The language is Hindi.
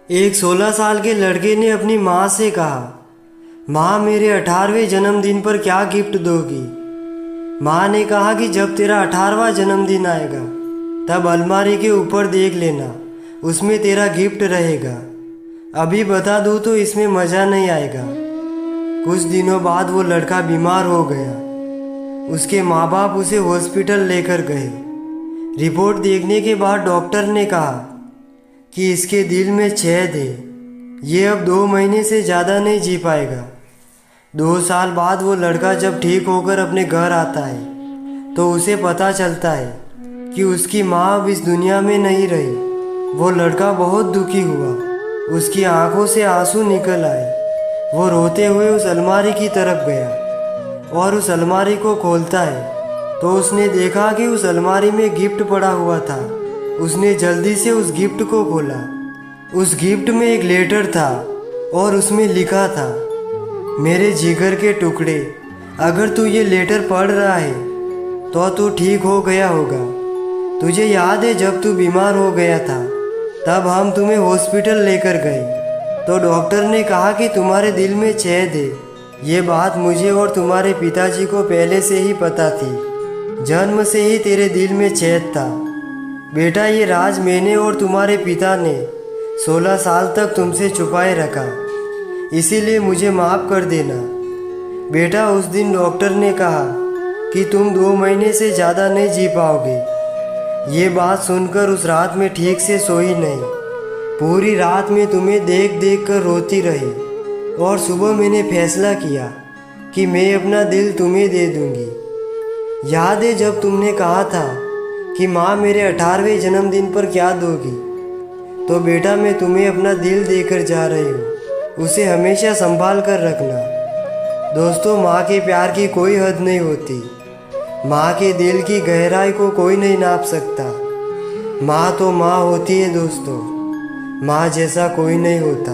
एक 16 साल के लड़के ने अपनी माँ से कहा, माँ मेरे 18वें जन्मदिन पर क्या गिफ्ट दोगी। माँ ने कहा कि जब तेरा 18वां जन्मदिन आएगा तब अलमारी के ऊपर देख लेना, उसमें तेरा गिफ्ट रहेगा। अभी बता दूँ तो इसमें मज़ा नहीं आएगा। कुछ दिनों बाद वो लड़का बीमार हो गया। उसके माँ बाप उसे हॉस्पिटल लेकर गए। रिपोर्ट देखने के बाद डॉक्टर ने कहा कि इसके दिल में छेद है, ये अब 2 महीने से ज़्यादा नहीं जी पाएगा। 2 साल बाद वो लड़का जब ठीक होकर अपने घर आता है तो उसे पता चलता है कि उसकी माँ अब इस दुनिया में नहीं रही। वो लड़का बहुत दुखी हुआ, उसकी आंखों से आंसू निकल आए। वो रोते हुए उस अलमारी की तरफ गया और उस अलमारी को खोलता है तो उसने देखा कि उस अलमारी में गिफ्ट पड़ा हुआ था। उसने जल्दी से उस गिफ्ट को खोला। उस गिफ्ट में एक लेटर था और उसमें लिखा था, मेरे जिगर के टुकड़े, अगर तू ये लेटर पढ़ रहा है तो तू ठीक हो गया होगा। तुझे याद है जब तू बीमार हो गया था तब हम तुम्हें हॉस्पिटल लेकर गए तो डॉक्टर ने कहा कि तुम्हारे दिल में छेद है। ये बात मुझे और तुम्हारे पिताजी को पहले से ही पता थी। जन्म से ही तेरे दिल में छेद था। बेटा, ये राज मैंने और तुम्हारे पिता ने 16 साल तक तुमसे छुपाए रखा, इसीलिए मुझे माफ़ कर देना। बेटा, उस दिन डॉक्टर ने कहा कि तुम 2 महीने से ज़्यादा नहीं जी पाओगे। ये बात सुनकर उस रात में ठीक से सोई नहीं। पूरी रात में तुम्हें देख देख कर रोती रही और सुबह मैंने फैसला किया कि मैं अपना दिल तुम्हें दे दूंगी। याद है जब तुमने कहा था कि माँ मेरे 18वें जन्मदिन पर क्या दोगी, तो बेटा मैं तुम्हें अपना दिल देकर जा रही हूँ। उसे हमेशा संभाल कर रखना। दोस्तों, माँ के प्यार की कोई हद नहीं होती। माँ के दिल की गहराई को कोई नहीं नाप सकता। माँ तो माँ होती है दोस्तों, माँ जैसा कोई नहीं होता।